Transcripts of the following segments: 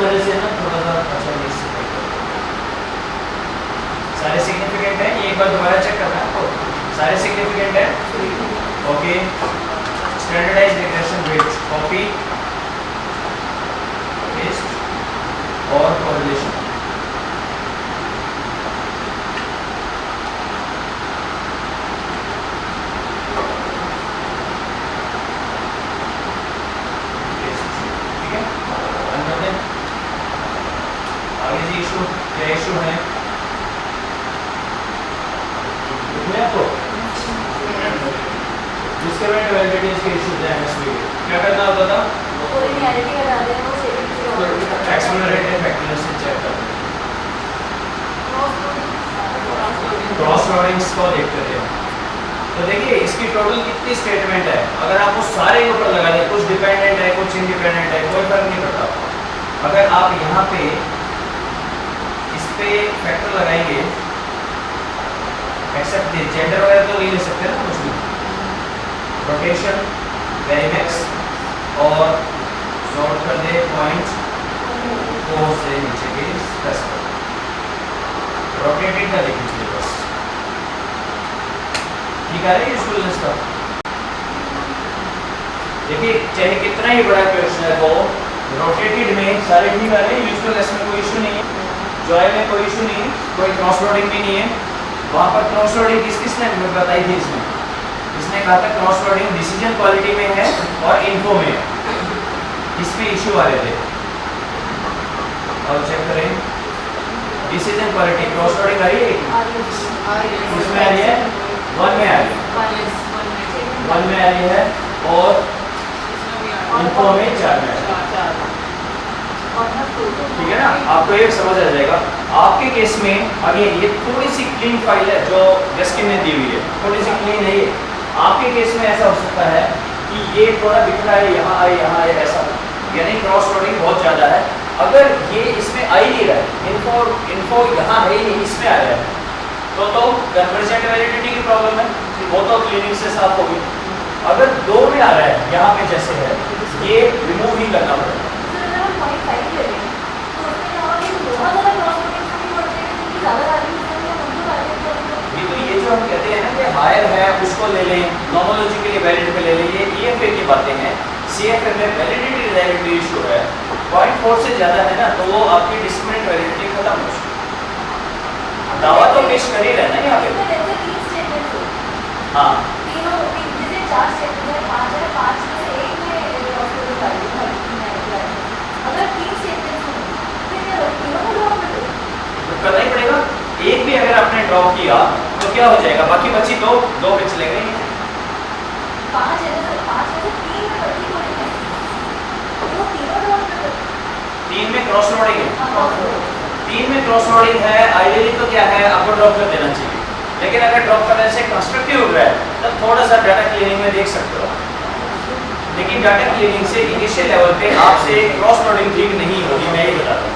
वजह से ना थोड़ा सा अच्छा नहीं सारे सिग्निफिकेंट है। एक बार दोबारा चेक करना है आपको, सारे सिग्निफिकेंट है। Okay, standardised regression weights copy paste और कोरिलेशन। ठीक है, आगे जी इशू क्या इशू है आपको? डिस्क्रिमिनेंट वैलिडिटीज के इश्यूज हैं एमएसबी के। क्या करना होता था? कोलिनियरिटी बता दें, वो सेविंग एक्सप्लोरेटिव फैक्टर्स से चेक करते हैं, क्रॉस रोडिंग्स को देखते थे। तो देखिए इसकी टोटल कितनी स्टेटमेंट है, अगर आप वो सारे ऊपर लगा दें, कुछ डिपेंडेंट है कुछ इंडिपेंडेंट है, कोई फर्क नहीं पड़ता। अगर आप यहाँ पे इस पे फैक्टर लगाएंगे, एक्सेप्ट जेंडर वगैरह तो नहीं ले सकते ना कुछ भी, रोटेशन वेरिमेक्स और सॉर्ट कर दे पॉइंट 4 से नीचे के प्रेस कर रोटेटेड का लिख दीजिए बस। ठीक है यूजफुलनेस का। देखिए चाहे कितना ही बड़ा क्वेश्चन है वो रोटेटेड में सारे ठीक आ रहे हैं, यूजफुलनेस में कोई इशू नहीं है, जॉय में कोई इशू नहीं है, कोई क्रॉस रोडिंग भी नहीं है। वहाँ पर क्रॉस रोडिंग किसने बताई थी? इसने कहा था क्रॉस रोडिंग डिसीजन क्वालिटी में है और इन्फो में है, इसमें इशू आ रहे थे। और चेक करें डिसीजन क्वालिटी क्रॉस रोडिंग आ रही है, इसमें आ रही है 1 में आ रही है, 1 में आ रही है और इन्फो में 4 में आ रही है। ठीक है ना, आपको ये समझ आ जाएगा। आपके केस में अगेन ये थोड़ी सी क्लीन फाइल है जो जस्किन ने दी हुई है, थोड़ी सी क्लीन है ये। आपके केस में ऐसा हो सकता है कि ये थोड़ा दिख रहा है यहाँ है ऐसा, यानी क्रॉस रोडिंग बहुत ज़्यादा है। अगर ये इसमें आ ही नहीं रहा है, इन्फो यहाँ है ही नहीं, इसमें आ रहा है, तो कन्वर्जेंट वैलिडिटी की प्रॉब्लम है, वो तो क्लीनिंग से साफ होगी। अगर 2 में आ रहा है यहाँ पे जैसे है, ये रिमूव ही करना पड़ेगा। ये जो हम कहते हैं ना कि हायर है उसको ले लें, नॉर्मोलॉजिकली वैलिड पे ले लें, ये ईएफए की बातें हैं। सीएफए में वैलिडिटी रिलेटिव इशू है, 0.4 से ज़्यादा है ना, तो वो आपकी डिस्क्रिमिनेंट वैलिडिटी खत्म हो चुकी। दावा तो पेश कर ही रहना यहाँ पे। हाँ करना ही पड़ेगा। एक भी अगर आपने ड्रॉप किया तो क्या हो जाएगा, बाकी बची 2 पे चलेंगे। 3 में क्रॉस रोडिंग है, 3 में क्रॉस रोडिंग है, आइडियली तो क्या है आपको ड्रॉप कर देना चाहिए, लेकिन अगर ड्रॉप करने से कंस्ट्रक्टिव उठ रहा है तो थोड़ा सा डाटा क्लीनिंग में देख सकते हो, लेकिन डाटा क्लीनिंग से इनिशियल लेवल पे आपसे क्रॉस रोडिंग ठीक नहीं होगी, मैं ही बता दूँ,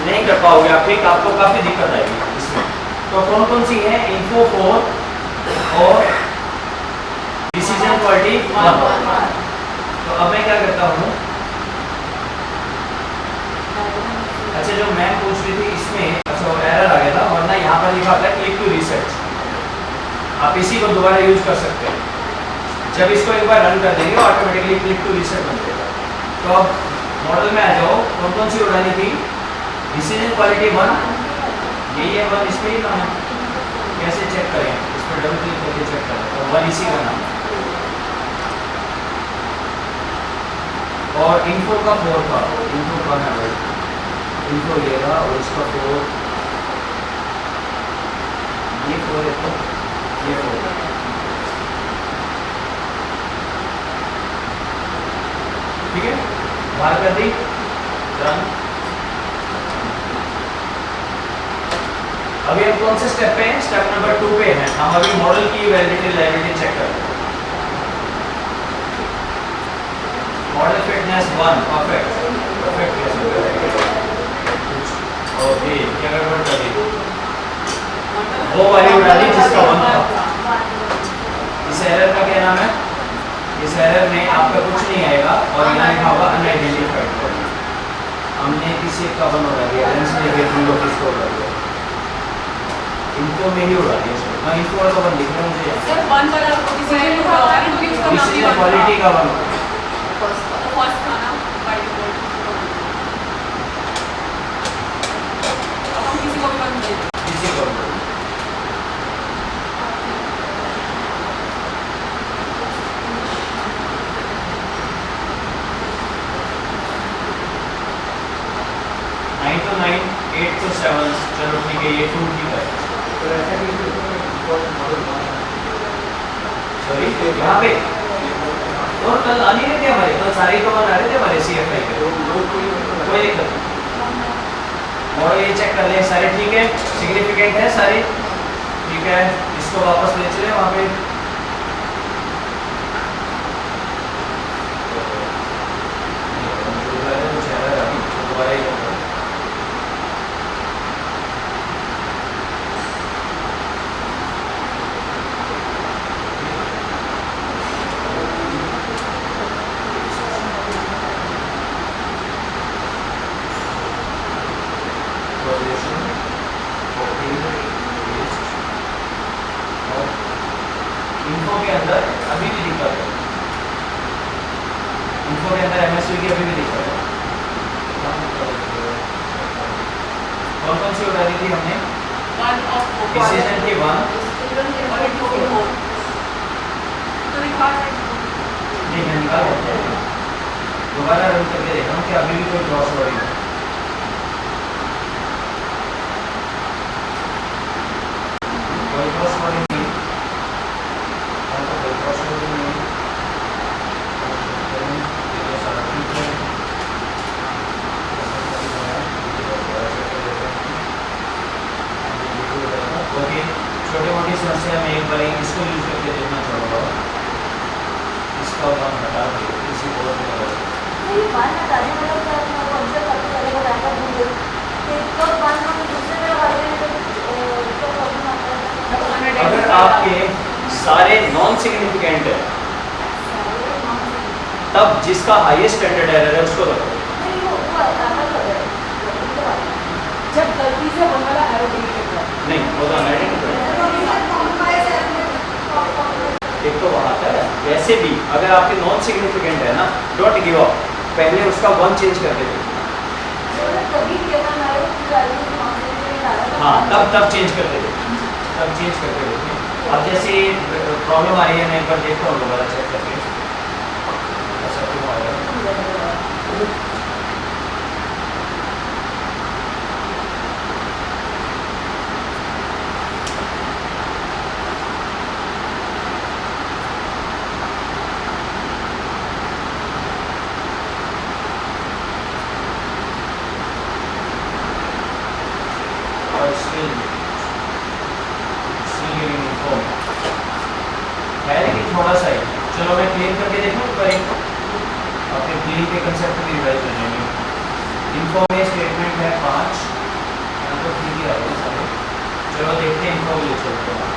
नहीं कर पाओगे आप ठीक, आपको काफ़ी दिक्कत आएगी इसमें। तो कौन कौन सी है? इन्फो 4 और डिसीजन क्वालिटी 1। तो अब मैं क्या करता हूँ, अच्छा जो मैं पूछ रही थी इसमें अच्छा एरर आ गया था, वरना यहाँ पर लिखा था क्लिक टू रीसेट, आप इसी को दोबारा यूज कर सकते हैं। जब इसको एक बार रन कर देंगे ऑटोमेटिकली क्लिक टू रीसेट बन जाएगा। तो अब मॉडल में आ जाओ, कौन कौन सी उड़ानी थी? डिसीजन क्वालिटी 1, यही है 1, इसमें ही नाम है। कैसे चेक करें? इस पर डबल क्लिक करके चेक करें, तो 1 इसी का नाम है। और इन्फो का 4 था, इन्फो का है भाई, इन्फो ये रहा और इसका 4, ये 4 है तो ये 4 ठीक है, बाहर कर दी, डन। अभी हम कौन से स्टेप पे हैं? स्टेप नंबर 2 पे हैं। हम अभी मॉडल की वैलिडिटी लायबिलिटी चेक करते हैं। मॉडल फिटनेस 1 परफेक्ट, परफेक्ट कैसे करेंगे? ओके, क्या गड़बड़ कर दी? वो वाली उड़ा दी जिसका 1 था। इस एरर का क्या नाम है? इस एरर में आपका कुछ नहीं आएगा और यहाँ लिखा होगा अनआइडेंटिफाइड। हमने किसी का वन उड़ा दिया, लेंस ने ये तुम लोग किसको उड़ा दिया, इनको में ही उड़ा दिया इसको। हाँ इनको वाला वन दिख रहा है मुझे यहाँ। सर वन वाला डिसीजन होगा क्योंकि उसका नाम ही वन क्वालिटी का वन फर्स्ट था ना बाय डिफॉल्ट। अब हम किसी को भी वन दे दें। किसी को भी। नाइन तो 9, 8 तो 7, चलो ठीक है ये 2 ठीक है। सॉरी यहाँ पे और कल आने नहीं थे हमारे, कल सारे तो आ रहे थे हमारे CFI के, कोई दिक्कत नहीं। और ये चेक कर ले सारे ठीक है, सिग्निफिकेंट है सारे ठीक है, इसको वापस ले चले वहाँ पे। दोबारा ही इन्फो के अंदर अभी भी दिक्कत है, इन्फो के अंदर MSV की अभी भी दिक्कत है। कौन कौन सी उड़ा दी थी हमने? वन ऑफ डिसीजन की 1 और इनको भी हो तो निकाल नहीं मैं निकाल देता हूँ, दोबारा रन करके देखा हूँ कि अभी भी कोई क्रॉस ओवर नहीं है। कोई क्रॉस ओवर नहीं है, कोई क्रॉस ओवर नहीं है, ये तो सारा ठीक है। ओके छोटी मोटी समस्या में एक बार इसको यूज करके देखना चाहूँगा, इसका वन हटा के किसी और को लगा नहीं वन हटाने वाला क्या है, कौन सा कॉपी करेगा बैकअप भूल तो वन हम दूसरे में लगा देंगे तो प्रॉब्लम आता है। अगर आपके सारे नॉन सिग्निफिकेंट है तब जिसका हाईएस्ट स्टैंडर्ड एरर है उसको रखो। नहीं वो अलग लग रहा है जब गलती से वन वाला एरो डिलीट कर दिया नहीं वो तो अनआइडेंटिफाइड एक तो वहाँ आता है। वैसे भी अगर आपके नॉन सिग्निफिकेंट है ना, डोंट गिव अप, पहले उसका वन चेंज करके देखो। तभी केवल हमारे वैल्यू मांगने में डाला था। हाँ तब चेंज करके देखो, तब चेंज करके देखो। अब जैसे प्रॉब्लम आ रही है मैं एक बार देखता हूँ दोबारा चेक करके ऐसा क्यों आ रहा है। है लेकिन थोड़ा सा ही, चलो मैं क्लीन करके देखूँ एक बार, अपने क्लीन के कंसेप्ट भी रिवाइज कर लेंगे। इन्फो में स्टेटमेंट है 5, यहाँ तो ठीक ही आ रहे हैं सारे। चलो देखते हैं इन्फो ले चलते हैं,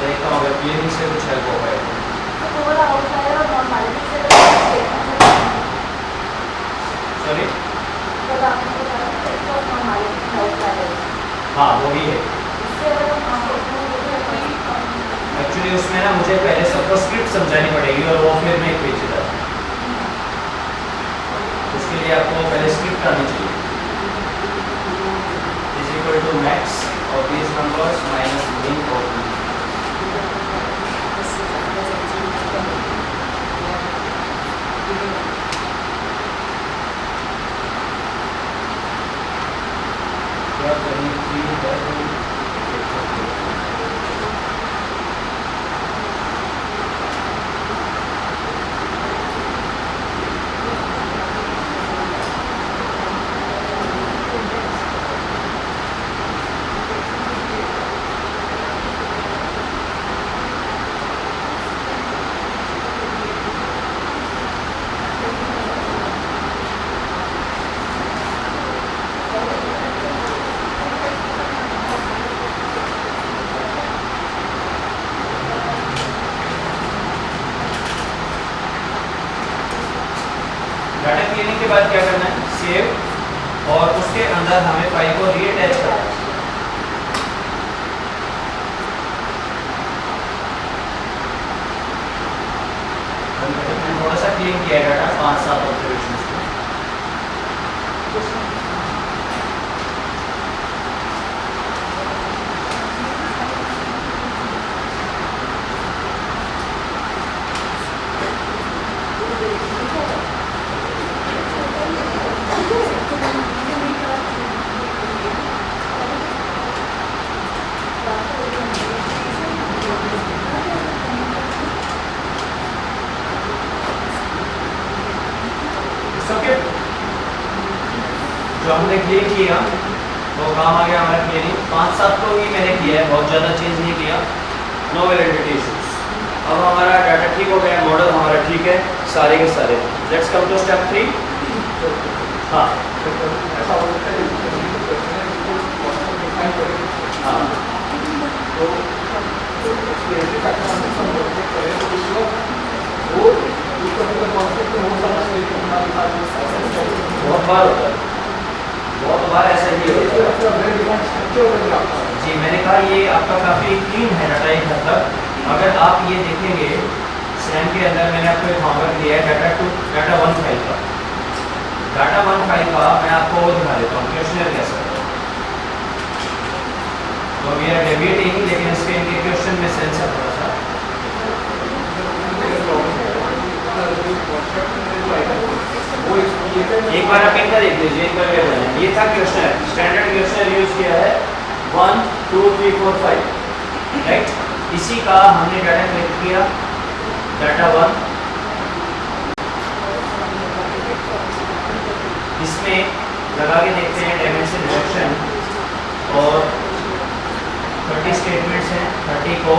देखता हूँ अगर क्लीनिंग से कुछ हेल्प हो पाएगा। तो वाला आउटलायर और नॉर्मलिटी से सॉरी तो आपको तो नॉर्मलिटी आउटलायर हाँ वो भी है। इससे अगर हम एक्चुअली उसमें ना मुझे पहले सबको स्क्रिप्ट समझानी पड़ेगी और वो फिर मैं एक पेचीदा, उसके लिए आपको पहले स्क्रिप्ट आनी चाहिए। इज इक्वल टू मैक्स और these numbers minus min of b। क्या करनी चाहिए डाटा क्लीनिंग के बाद क्या करना है? सेव और उसके अंदर हमें फाइल को रीअटैच करना है। थोड़ा सा क्लीन किया डाटा 5-7 ऑब्जर्वेशन को। जो हमने क्लियर किया वो काम आ गया हमारा क्लियरिंग। 5-7 को ही मैंने किया है, बहुत ज़्यादा चेंज नहीं किया। No validity issues. अब हमारा डाटा ठीक हो गया, मॉडल हमारा ठीक है सारे के सारे। Let's come to step 3। हाँ हाँ बहुत बार होता है, बहुत बार ऐसा ही होता है। जी मैंने कहा ये आपका काफ़ी क्लीन है डाटा एक हद तक। अगर आप ये देखेंगे सैम के अंदर मैंने आपको एक होमवर्क दिया है डाटा 1 फाइल का। डाटा 1 फाइल का मैं आपको वो दिखा देता हूँ क्वेश्चनर कैसा है। तो वी आर डेविएटिंग, लेकिन इसके इनके क्वेश्चन में सेंस है थोड़ा सा। एक बार आप इनका देख लीजिए, इनका क्या है। ये था क्वेश्चनर, स्टैंडर्ड क्वेश्चनर यूज किया है 1 2 3 4 5 राइट। इसी का हमने डाटा कलेक्ट किया डाटा 1। इसमें लगा के देखते हैं डायमेंशन रिडक्शन और 30 स्टेटमेंट्स हैं। 30 को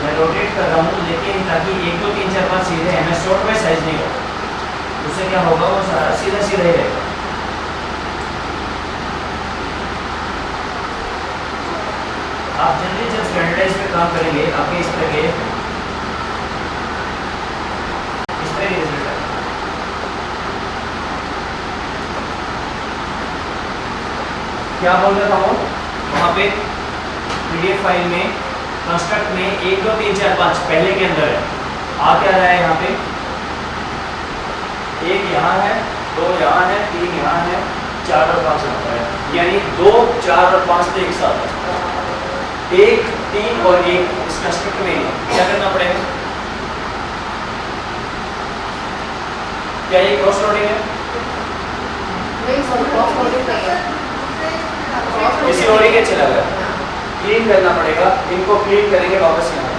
मैं रोटेट कर रहा हूँ, लेकिन ताकि 1 2 3 4 5 सीधे है, मैं शॉर्ट बाय साइज नहीं होगा। उससे क्या होगा, वो सारा सीधा सीधा ही रहेगा। आप जनरली जब स्टैंडर्डाइज पे काम करेंगे आपके इस तरह के रिजल्ट है। क्या बोल रहा था वो वहाँ पे पीडीएफ फाइल में कंस्ट्रक्ट में 1 2 3 4 5 पहले के अंदर है। आ क्या रहा है यहाँ पे, 1 यहाँ है, 2 यहाँ है, 3 यहाँ है, 4 और 5 यहाँ पर है। यानी 2 4 और 5 तो एक साथ है। 1 3 और 1 इस कंस्ट्रक्ट में क्या करना पड़ेगा? क्या ये क्रॉस लोडिंग है? किसी और ही के चला गया, क्लीन करना पड़ेगा। इनको क्लीन करेंगे वापस यहाँ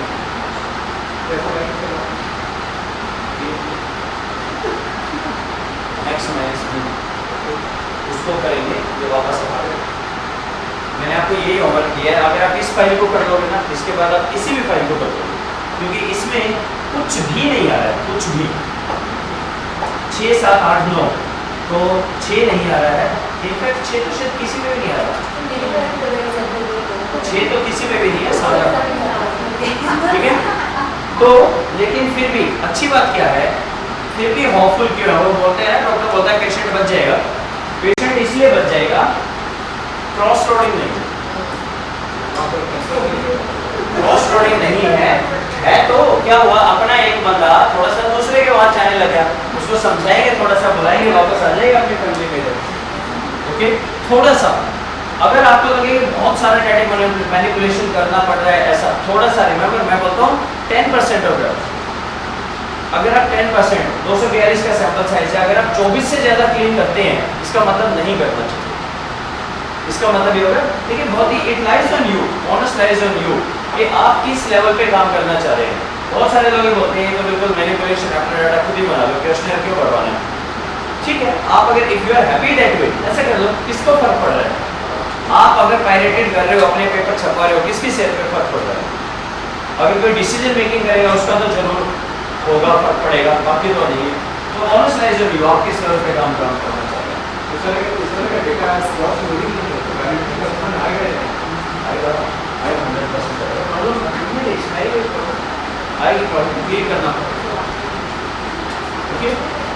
उसको करेंगे जो वापस आ रहे। मैंने आपको यही होमवर्क दिया है। अगर आप इस फाइल को कर लोगे ना, इसके बाद आप किसी भी फाइल को कर लोगे, क्योंकि इसमें कुछ भी नहीं आ रहा है, कुछ भी 6 7 8 9 तो 6 नहीं आ रहा है। इनफैक्ट 6 तो शायद किसी में भी नहीं आ रहा, 6 तो किसी में भी नहीं है सारा, ठीक है। तो लेकिन फिर भी अच्छी बात क्या है, फिर भी होपफुल क्यों है? वो बोलते हैं, डॉक्टर बोलता है पेशेंट बच जाएगा। पेशेंट इसलिए बच जाएगा, क्रॉस लोडिंग नहीं, क्रॉस लोडिंग नहीं है तो क्या हुआ, अपना एक बंदा थोड़ा सा दूसरे के वहां जाने लगा, उसको समझाएंगे, थोड़ा सा बुलाएंगे, वापस आ जाएगा अपनी फैमिली में। ओके, थोड़ा सा अगर आपको लगे कि बहुत सारा डाटा मैनिपुलेशन करना पड़ रहा है, ऐसा थोड़ा सा रिमेंबर मैं बोलता हूँ 10% हो गया। अगर आप 10% 242 का सैंपल साइज है, अगर आप 24 से ज़्यादा क्लीन करते हैं, इसका मतलब नहीं करना चाहिए। इसका मतलब ये होगा, देखिए बहुत ही it lies on you, honest lies on you कि आप किस लेवल पे काम करना चाह रहे हैं। बहुत सारे लोग बोलते हैं तो बिल्कुल मैनिपुलेशन, अपना डाटा खुद ही बना लो, क्वेश्चनर क्यों बढ़वाना है। ठीक है, आप अगर if you are happy that way ऐसा कर लो, किसको फर्क पड़ रहा है? आप अगर पायरेटेड कर रहे हो, अपने पेपर छपवा रहे हो, किसकी सेहत पे फर्क पड़ रहा है? अगर कोई डिसीजन मेकिंग करेगा उसका तो जरूर होगा, फर्क पड़ेगा, बाकी तो नहीं है। तो ऑनेस्ट लाइज ऑन यू, आप किस लेवल पे काम करना चाहते हैं।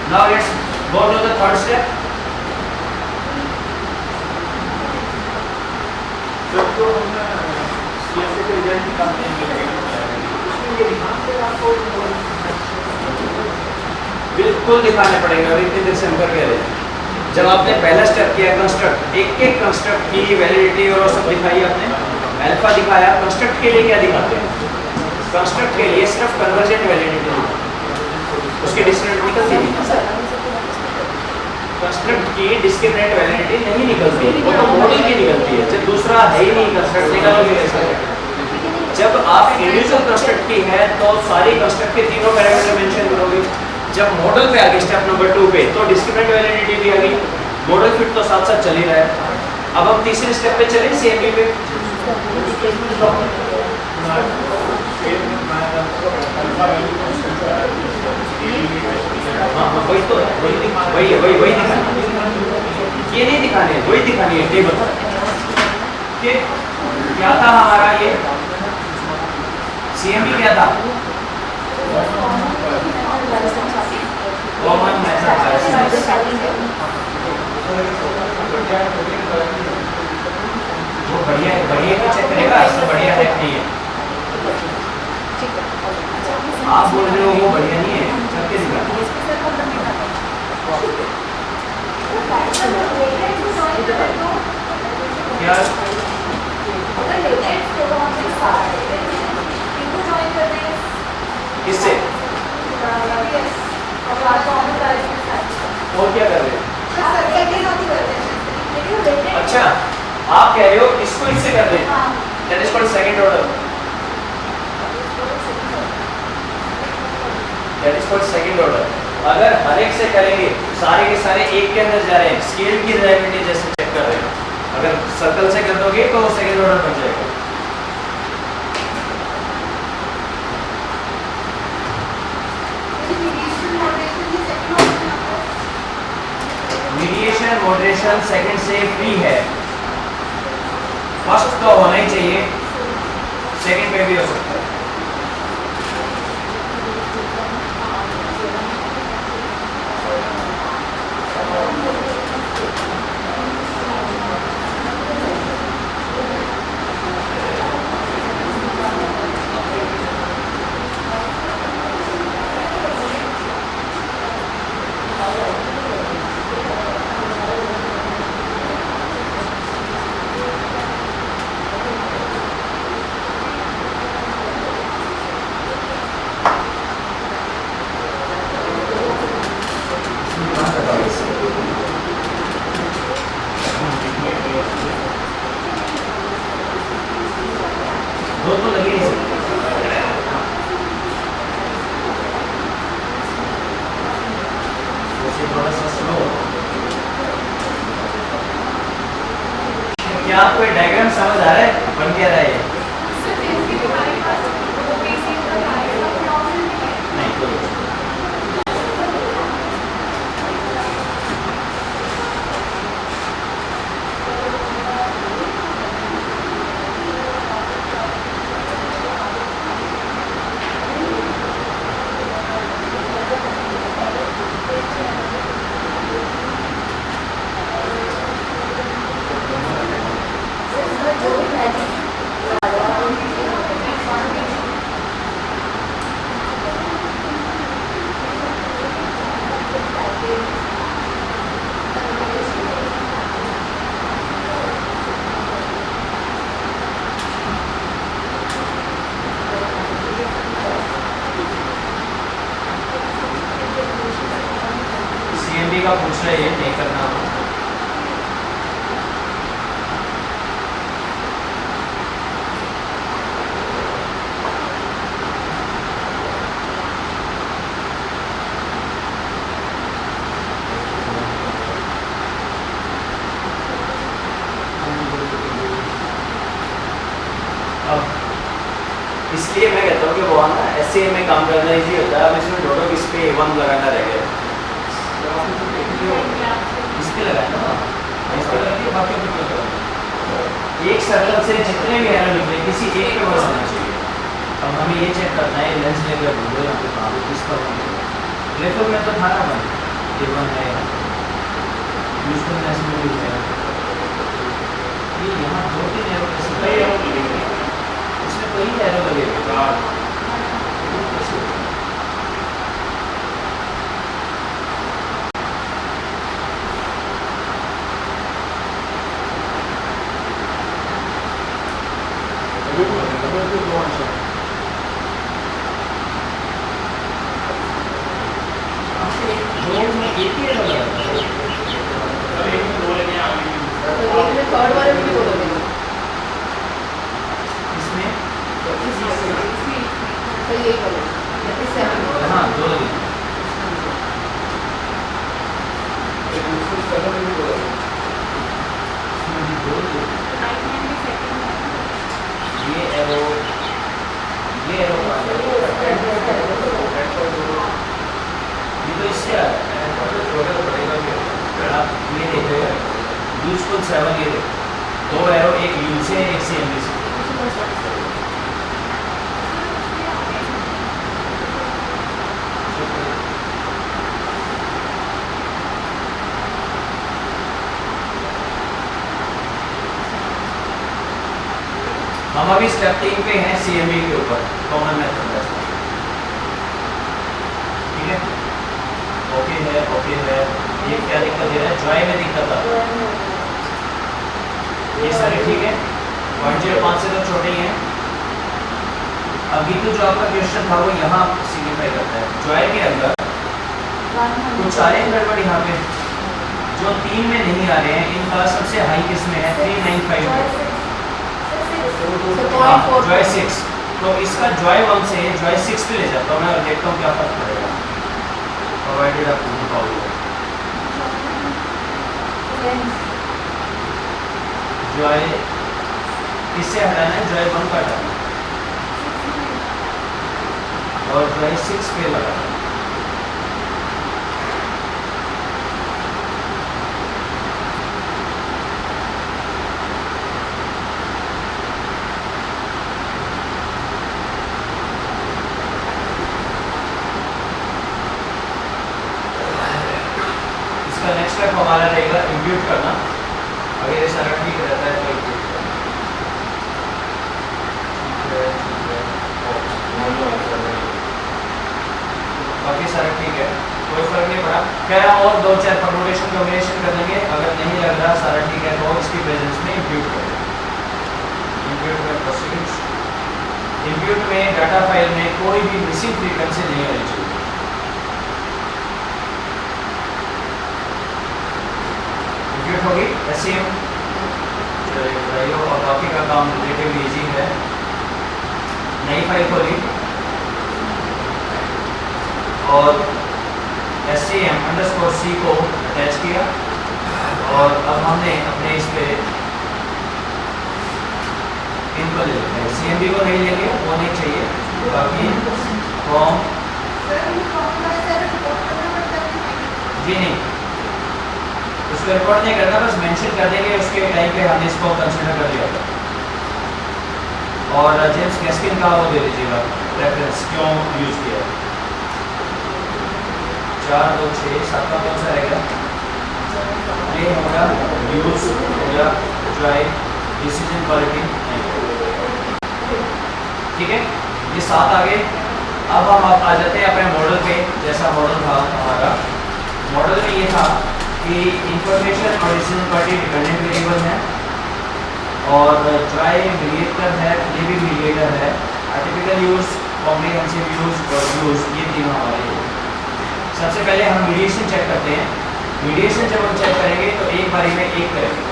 Now let's go to the third step. जो हम सीएसए के रिजल्ट निकालते हैं उसमें ये ध्यान से आपको बिल्कुल दिखाने पड़ेंगे। और इतनी देर से हम कर कह रहे हैं, जब आपने पहला स्टेप किया कंस्ट्रक्ट, एक एक कंस्ट्रक्ट की वैलिडिटी और सब दिखाई आपने, अल्फा दिखाया। कंस्ट्रक्ट के लिए क्या दिखाते हैं? कंस्ट्रक्ट के लिए सिर्फ कन्वर्जेंट वैलिडिटी, उसकी डिस्क्रिमिनेट निकलती नहीं। कंस्ट्रक्ट की डिस्क्रिमिनेट वैलिडिटी नहीं निकलती, वो तो मॉडल की निकलती है। जब दूसरा है ही नहीं कंस्ट्रक्ट निकालोगे कैसे? जब आप इंडिविजुअल कंस्ट्रक्ट की है तो सारी कंस्ट्रक्ट के तीनों पैरामीटर मेंशन करोगे। जब मॉडल पे आ गए स्टेप नंबर 2 पे, तो डिस्क्रिमिनेट वैलिडिटी भी आ गई, मॉडल फिट तो साथ साथ चल ही रहा है। अब हम तीसरे स्टेप पे चले, सीएमबी पे। वही तो है, वही दिखाना, ये नहीं दिखाने है, वही दिखानी है टेबल। कि क्या था हमारा ये सीएमबी क्या था? कॉमन मेथड वो बढ़िया है, बढ़िया को चेक करेगा, इससे बढ़िया है नहीं है। आप बोल रहे हो वो बढ़िया नहीं है, सबके दिखा क्या किससे और क्या कर रहे हैं? अच्छा, आप कह रहे हो इसको इससे कर दें, that is called second order, that is called second order. अगर हर एक से करेंगे, सारे के सारे एक के अंदर जा रहे हैं, स्केल की रिलायबिलिटी जैसे चेक कर रहे हैं, अगर सर्कल से कर दोगे तो सेकंड ऑर्डर बन जाएगा। मीडिएशन मॉडरेशन सेकंड से फ्री है, फर्स्ट तो होना ही चाहिए, सेकंड पे भी हो सकता है। दो तो लगे नहीं सकते, थोड़ा सा स्लो। क्या आपको ये डायग्राम समझ आ रहा है? बन क्या रहा है ये? नहीं कोई सीएमबी का पूछ रहे हैं, नहीं करना। इसलिए मैं कहता हूँ कि वो ना एससीए में काम करना इजी होता है। अब इसमें डोडो किस पे 1 लगाना रह गया, इस पे लगाना ना, इस पे लगा दिया, बाकी पे लगा। एक सर्कल से जितने भी एरो निकले किसी एक पे बस आना चाहिए। अब हमें ये चेक करना है लेंस लेकर ढूंढो यहाँ पे कहाँ किस पर ग्रेफिक में तो था ना बन ये बन है यूजफुल लेंस में भी है। ये यहाँ 2-3 एरो कैसे कई एरो लगेंगे, इसमें कई एरो लगेंगे कार कैसे होगा? दो आंसर दो में एक ही एरो लगा था। एक में दो लेने आ गई तो एक में थर्ड वाले में भी दो लगेंगे। इसमें तो यही बोलेंगे, जैसे 7 हाँ 2 लगेंगे। एक दूसरे से अलग नहीं बोला इसमें भी 2 लगेंगे। राइट हैंड में सेकंड है। ये एरो ये तो इससे आ रहा है। आप ये देखो यूजफुल 7 ये देखो 2 एरो, एक यू से एक CMB से। हम अभी स्टेप 3 पे हैं CMB के ऊपर, कॉमन मेथड है। ठीक है, ओके है। ये क्या दिक्कत दे रहा है? जॉय में दिक्कत आ रहा है। ये सारे ठीक है, 0.05 से तो छोटे ही हैं। अभी तो जो आपका क्वेश्चन था वो यहाँ सिग्निफाई करता है। जॉय के अंदर कुछ आ रहे हैं गड़बड़ यहाँ पे, जो 3 में नहीं आ रहे हैं। इनका सबसे हाई किस में है? 395 जॉय 6। तो इसका जॉय 1 से जॉय 6 पे ले जाता हूँ मैं और देखता हूँ क्या फर्क पड़ेगा। प्रोवाइडेड आप नहीं पाओगे। जॉय किससे हटाना है? जॉय 1 का हटाना है और जॉय 6 पे लगाना है। नेक्स्ट स्टेप हमारा रहेगा इंप्यूट करना। अगर ये सारा ठीक रहता है तो इंप्यूट करना। बाकी सारा ठीक है, कोई फर्क नहीं पड़ा। क्या और 2-4 परमुटेशन कॉम्बिनेशन कर लेंगे। अगर नहीं लग रहा सारा ठीक है तो इसकी प्रेजेंस में इंप्यूट करेंगे। इंप्यूट में प्रोसीड। इंप्यूट में डाटा फाइल में कोई भी मिसिंग फ्रीक्वेंसी नहीं होनी चाहिए। होगी SCM और बाकी का काम रिलेटिवली इजी है। नई फाइल खोली और SCM_C को अटैच किया और अब हमने अपने इस पे इनको ले लेते हैं। CMB को नहीं लेंगे, वो नहीं चाहिए। बाकी फॉर्म जी नहीं, उसको रिकॉर्ड नहीं करना, बस मेंशन कर देंगे उसके टाइम पे हमने इसको कंसीडर कर लिया था। और जेम्स गैस्किन का वो दे दीजिएगा रेफरेंस, क्यों यूज़ किया। 4, 2, 6, 7 का कौन सा रहेगा? ये हमारा यूज हो गया जॉय डिसीजन क्वालिटी। ठीक है, ये 7 आ गए। अब हम आ जाते हैं अपने मॉडल पे। जैसा मॉडल था हमारा, मॉडल में ये था कि इंफॉर्मेशन और डिसीजन क्वालिटी डिपेंडेंट वेरिएबल है और जॉय मीडिएटर है, ये भी मीडिएटर है। आर्टिफिशियल यूज, कॉम्प्रिहेंसिव यूज और यूज, ये तीनों हमारे। सबसे पहले हम मीडिएशन चेक करते हैं। मीडिएशन जब हम चेक करेंगे तो एक बारी में एक करेंगे।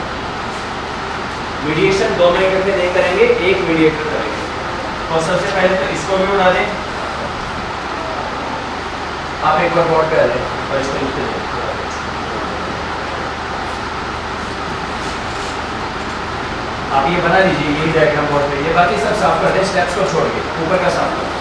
मीडिएशन 2 में इकट्ठे नहीं करेंगे, एक मीडिएटर करेंगे। तो सबसे पहले तो इसको भी उड़ा दें। आप एक बार बोर्ड पे आ जाए और इसको लिख दें। आप ये बना लीजिए, यही डायग्राम बोर्ड पे। ये बाकी सब साफ कर दें, स्टेप्स को छोड़ के ऊपर का साफ कर दें।